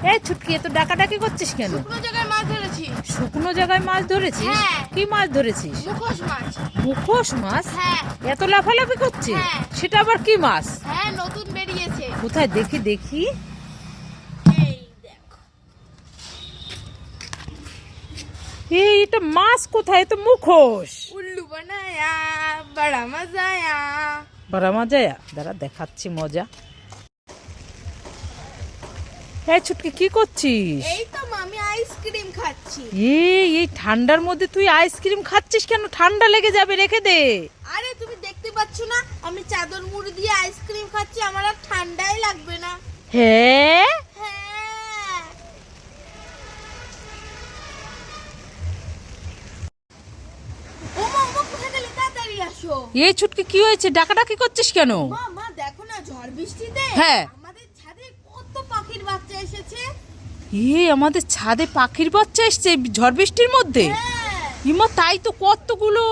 এই ছুটকি এত ডাকাডাকি করছিস কেন? শুকনো জায়গায় মাছ ধরেছি। শুকনো জায়গায় মাছ ধরেছিস? হ্যাঁ। কি মাছ ধরেছিস? মুখোশ মাছ। মুখোশ মাছ? হ্যাঁ। এত লাফালাফি করছে? হ্যাঁ। সেটা আবার কি মাছ? হ্যাঁ, নতুন বেরিয়েছে। কোথায় দেখি দেখি। এই দেখো। এটা মাছ কোথায়? তো মুখোশ। উল্লু বানায়া বড়া মজায়া। বড় মজা, দাঁড়া দেখাচ্ছি মজা। এই ছুটকি কি করছিস? এই তো আমি আইসক্রিম খাচ্ছি। এই ঠান্ডার মধ্যে তুই আইসক্রিম খাচ্ছিস কেন? ঠান্ডা লেগে যাবে, রেখে দে। আরে তুমি দেখতে পাচ্ছ না আমি চাদর মুড়ি দিয়ে আইসক্রিম খাচ্ছি, আমার আর ঠান্ডাই লাগবে না। হ্যাঁ, হ্যাঁ। ওমা ওমা কোথায় গেলে? তাড়াতাড়ি আসো। এই ছুটকি কি হয়েছে? ডাকাডাকি করছিস কেন? মা মা দেখো না, ঝড় বৃষ্টিতে হ্যাঁ। আমাদের ছাদে কত পাখির বাচ্চা এসেছে। আমাদের ছাদে পাখির বাচ্চা এসছে ঝড় বৃষ্টির মধ্যে? হ্যাঁ। ইমা তাই তো, কতগুলো।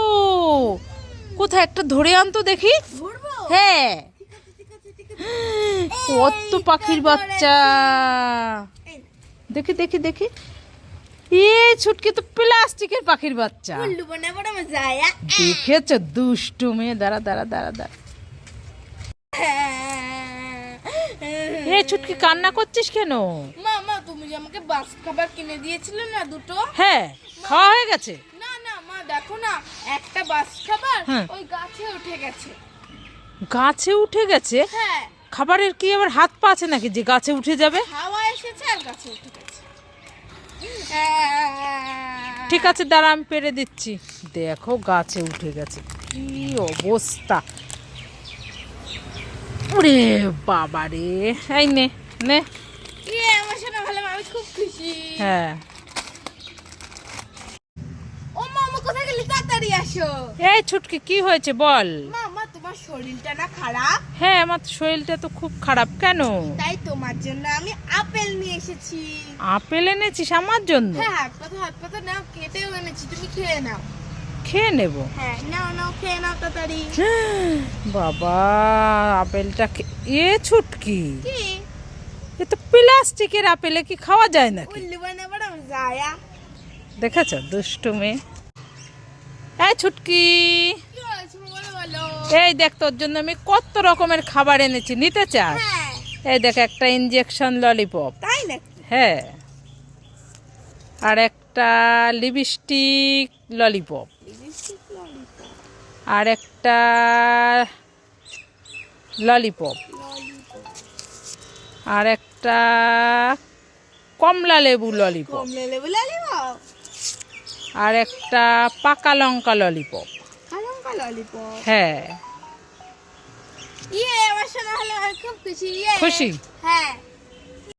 কোথায় একটা ধরে আনতো দেখি। ধরবো? হ্যাঁ, ঠিক আছে ঠিক আছে ঠিক আছে। কত পাখির বাচ্চা। এই না, দেখি দেখি দেখি। ছুটকি তো প্লাস্টিকের পাখির বাচ্চা। উল্লু বানা বড় মজায়া। দেখেছ দুষ্টু মেয়ে। দাঁড়া দাঁড়া দাঁড়া দাঁড়া। ছুটকি কান্না করছিস কেন? মা মা তুমি যে আমাকে বাস খাবার কিনে দিয়েছিলে না দুটো? হ্যাঁ, খাওয়া হয়ে গেছে। না না মা দেখো না, একটা বাস খাবার হ্যাঁ। ওই গাছে উঠে গেছে। গাছে উঠে গেছে? হ্যাঁ। খাবারের কি আবার হাত পা আছে নাকি যে গাছে উঠে যাবে? হাওয়া এসেছে আর গাছে উঠে গেছে। ঠিক আছে, দাঁড়া আমি পেরে দিচ্ছি। দেখো গাছে উঠে গেছে, কি অবস্থা। ওরে বাবা রে। এই নে নে। আমার শোনা ভালো, আমি খুব খুশি। হ্যাঁ। ও মা মা কোথায় গেলি? তাড়াতাড়ি আসো। এই ছুটকি কি হয়েছে বল? মা মা তোমার শরীরটা না খারাপ? হ্যাঁ, আমার শরীরটা তো খুব খারাপ। কেন? তাই তোমার জন্য আমি আপেল নিয়ে এসেছি। আপেল এনেছিস আমার জন্য? হ্যাঁ, হাত পাতা নাও, কেটেও এনেছি, তুমি খেয়ে নাও। খেয়ে নেব? হ্যাঁ নাও নাও, খেয়ে নাও তাড়াতাড়ি। বাবা, আপেলটা ছুটকি, কি? এ তো প্লাস্টিকের আপেলে কি খাওয়া যায় নাকি? উল্লু বানা বড় মজায়া। দেখেছ দুষ্টু মেয়ে। এই ছুটকি, কি হয়েছে বলো বলো। এই দেখ তোর জন্য আমি কত রকমের খাবার এনেছি, নিতে চাস? হ্যাঁ। এই দেখ একটা ইনজেকশন ললিপপ। তাই নাকি? হ্যাঁ, আর একটা লিপস্টিক ললিপপ, আর একটা ললিপপ, আর একটা কমলা লেবু ললিপপ, কমলা লেবু ললিপপ, আর একটা পাকা লঙ্কা ললিপপ। লঙ্কা ললিপপ। হ্যাঁ। আমার শোনা হলো, আমি খুব খুশি। খুশি? হ্যাঁ।